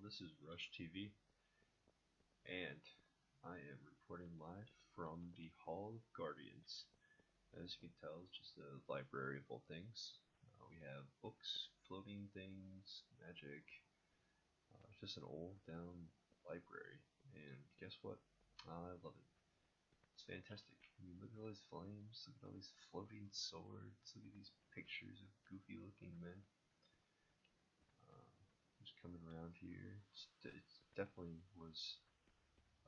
This is RueshTV, and I am reporting live from the Hall of Guardians. As you can tell, it's just a library of old things. We have books, floating things, magic. It's just an old down library, and guess what? I love it. It's fantastic. I mean, look at all these flames, look at all these floating swords, look at these pictures of goofy looking men. Just coming around here. It definitely was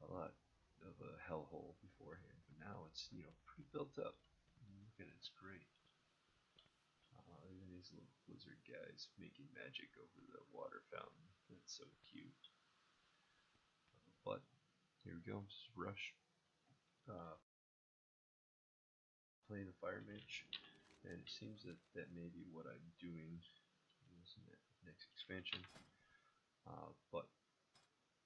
a lot of a hellhole beforehand, but now it's pretty built up. Look at it, it's great. Even these little wizard guys making magic over the water fountain. That's so cute. But here we go. This is Rush playing a fire mage, and it seems that may be what I'm doing in this next expansion. But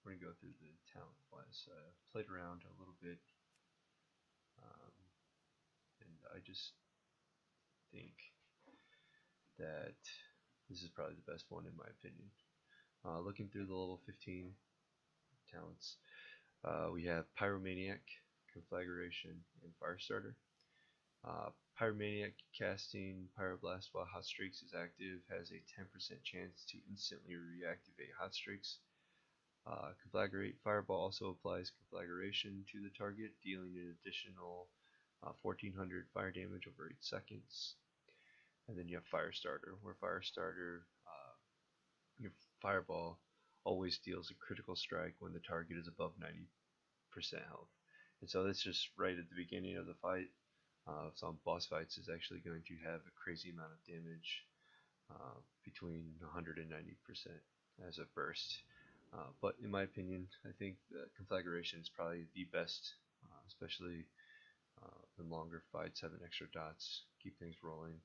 we're gonna go through the talent wise. Played around a little bit, and I just think that this is probably the best one in my opinion. Looking through the level 15 talents, we have Pyromaniac, Conflagration, and Firestarter. Pyromaniac casting Pyroblast while Hot Streaks is active has a 10% chance to instantly reactivate Hot Streaks. Conflagrate Fireball also applies Conflagration to the target, dealing an additional 1400 fire damage over 8 seconds. And then you have Firestarter, where Firestarter, your Fireball always deals a critical strike when the target is above 90% health. And so that's just right at the beginning of the fight. Some boss fights is actually going to have a crazy amount of damage, between 100 and 90% as a burst. But in my opinion, I think that Conflagration is probably the best, especially in longer fights. Having extra dots, keep things rolling,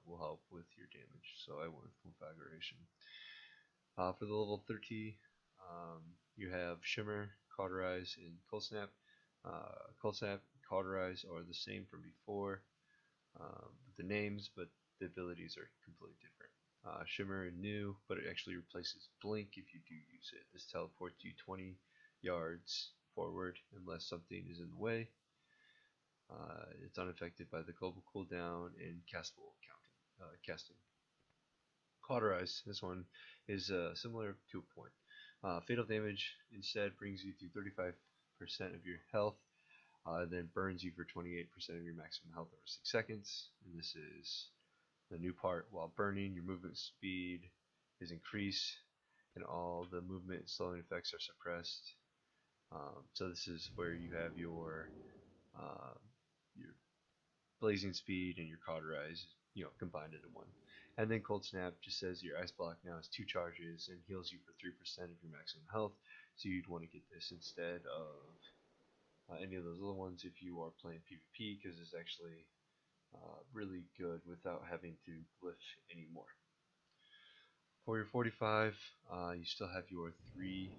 will help with your damage. So I went with Conflagration. For the level 30, you have Shimmer, Cauterize, and Cold Snap. Cold Snap, Cauterize are the same from before, the names, but the abilities are completely different. Shimmer is new, but it actually replaces Blink if you do use it. This teleports you 20 yards forward unless something is in the way. It's unaffected by the global cooldown and castable casting. Cauterize, this one is similar to a point. Fatal damage instead brings you to 35% of your health, then burns you for 28% of your maximum health over 6 seconds. And this is the new part. While burning, your movement speed is increased, and all the movement and slowing effects are suppressed. So this is where you have your blazing speed and your Cauterize, combined into one. And then Cold Snap just says your Ice Block now has 2 charges and heals you for 3% of your maximum health. So you'd want to get this instead of any of those little ones if you are playing PvP, because it's actually really good without having to glyph anymore. For your 45, you still have your 3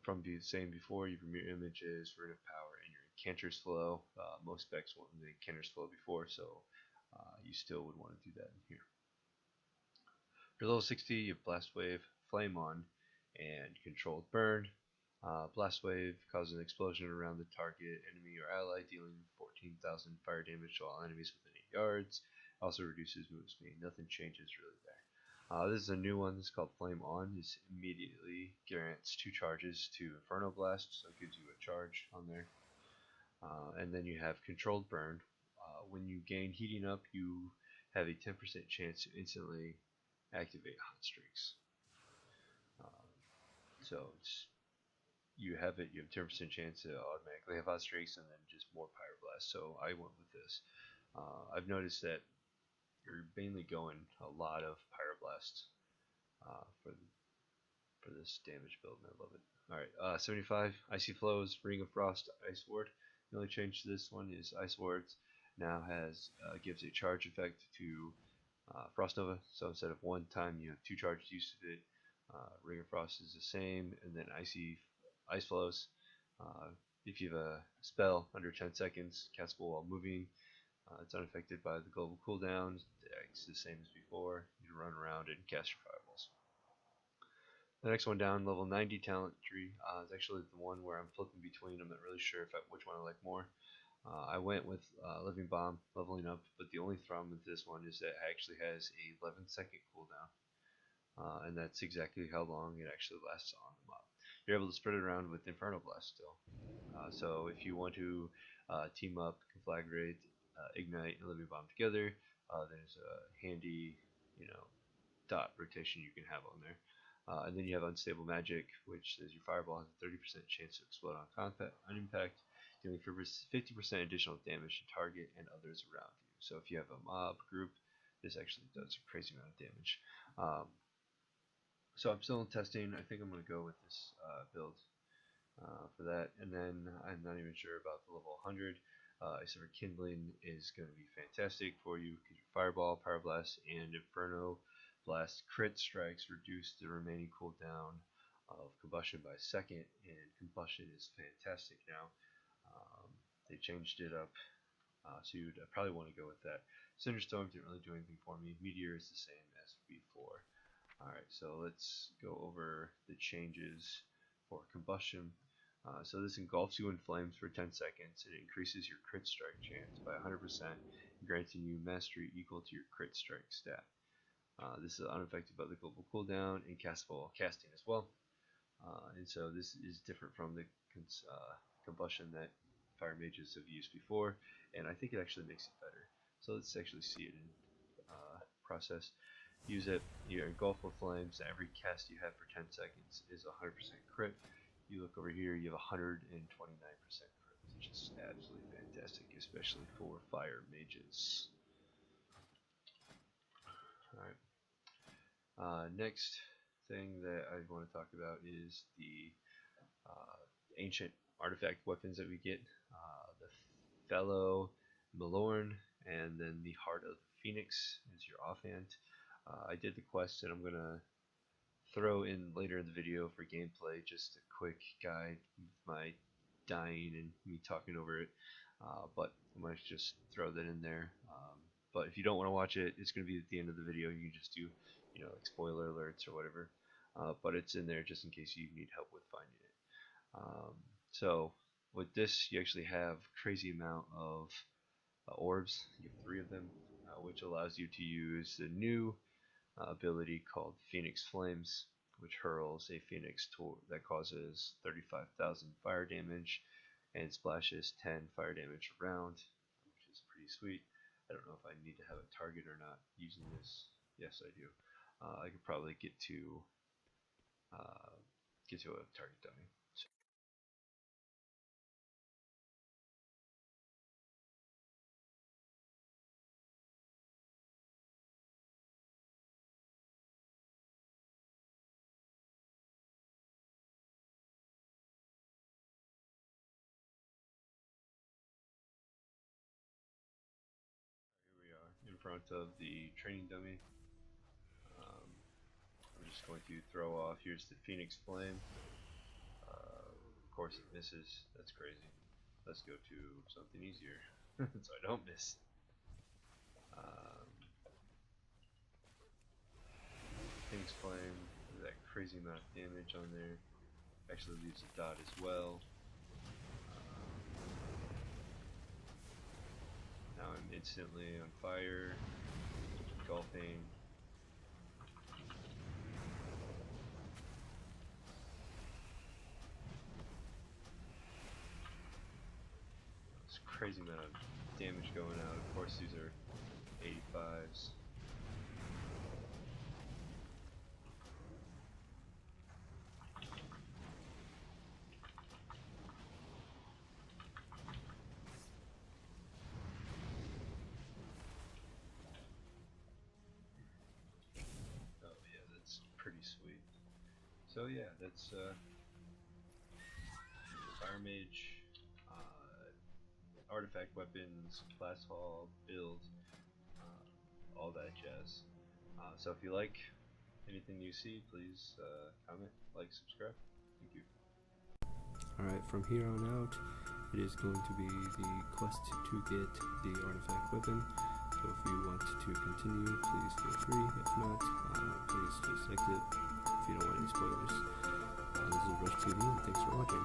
from the same before. Your Mirror Images, Rune of Power, and your Incanter's Flow. Most specs want the Incanter's Flow before, so you still would want to do that in here. For level 60, you have Blast Wave, Flame On, and Controlled Burn. Blast Wave causes an explosion around the target, enemy, or ally, dealing 14,000 fire damage to all enemies within 8 yards. Also reduces movement speed. Nothing changes really there. This is a new one. It's called Flame On. This immediately grants 2 charges to Inferno Blast, so it gives you a charge on there. And then you have Controlled Burn. When you gain Heating Up, you have a 10% chance to instantly activate Hot Streaks. So you have 10% chance to automatically have Hot Streaks, and then just more Pyroblast. So I went with this. I've noticed that you're mainly going a lot of Pyroblast for this damage build, and I love it. Alright, 75, Icy Flows, Ring of Frost, Ice Ward. The only change to this one is Ice Wards now gives a charge effect to Frost Nova. So instead of 1 time, you have 2 charges use of it. Ring of Frost is the same, and then Ice Flows. If you have a spell under 10 seconds, castable while moving, it's unaffected by the global cooldowns. It's the same as before. You run around and cast your fireballs. The next one down, level 90 talent tree, is actually the one where I'm flipping between. I'm not really sure which one I like more. I went with Living Bomb, leveling up, but the only problem with this one is that it actually has a 11-second cooldown, and that's exactly how long it actually lasts on the mob. You're able to spread it around with Inferno Blast still. So if you want to team up, conflagrate, ignite, and Living Bomb together, there's a handy, dot rotation you can have on there. And then you have Unstable Magic, which says your fireball has a 30% chance to explode on impact, dealing 50% additional damage to target and others around you. So if you have a mob group, this actually does a crazy amount of damage. So I'm still in testing. I think I'm going to go with this build for that. And then I'm not even sure about the level 100. Except for Kindling is going to be fantastic for you because your Fireball, Power Blast, and Inferno Blast crit strikes reduce the remaining cooldown of Combustion by a second, and Combustion is fantastic now. They changed it up, so you'd probably want to go with that. Cinderstorm didn't really do anything for me. Meteor is the same as before. Alright, so let's go over the changes for Combustion. So this engulfs you in flames for 10 seconds and it increases your crit strike chance by 100%, granting you mastery equal to your crit strike stat. This is unaffected by the global cooldown and castable while casting as well. And so this is different from the combustion that fire mages have used before, and I think it actually makes it better. So let's actually see it in process. Use it, you're engulfed with flames. Every cast you have for 10 seconds is 100% crit. You look over here, you have 129% crit, which is absolutely fantastic, especially for fire mages. Alright. Next thing that I want to talk about is the ancient artifact weapons that we get. The Fellow Malorn, and then the Heart of the Phoenix is your offhand. I did the quest, and I'm going to throw in later in the video for gameplay just a quick guide with my dying and me talking over it, but I might just throw that in there. But if you don't want to watch it, it's going to be at the end of the video. You can just do like spoiler alerts or whatever, but it's in there just in case you need help with finding it. So with this, you actually have crazy amount of orbs. You have 3 of them, which allows you to use the new ability called Phoenix Flames, which hurls a phoenix that causes 35,000 fire damage and splashes 10 fire damage around, which is pretty sweet. I don't know if I need to have a target or not using this. Yes, I do. I could probably get to a target dummy. Here we are in front of the training dummy. I'm just going to throw off. Here's the Phoenix Flame. Of course it misses. That's crazy. Let's go to something easier so I don't miss. Phoenix Flame, that crazy amount of damage on there. Actually leaves a dot as well. Now I'm instantly on fire, engulfing. It's crazy amount of damage going out. Of course these are 85s. Pretty sweet. So yeah, that's Fire Mage, artifact weapons, class hall, build, all that jazz. So if you like anything you see, please comment, like, subscribe. Thank you. Alright, from here on out, it is going to be the quest to get the artifact weapon. So if you want to continue, please feel free. If not, please just exit. if you don't want any spoilers. This is RueshTV, and thanks for watching.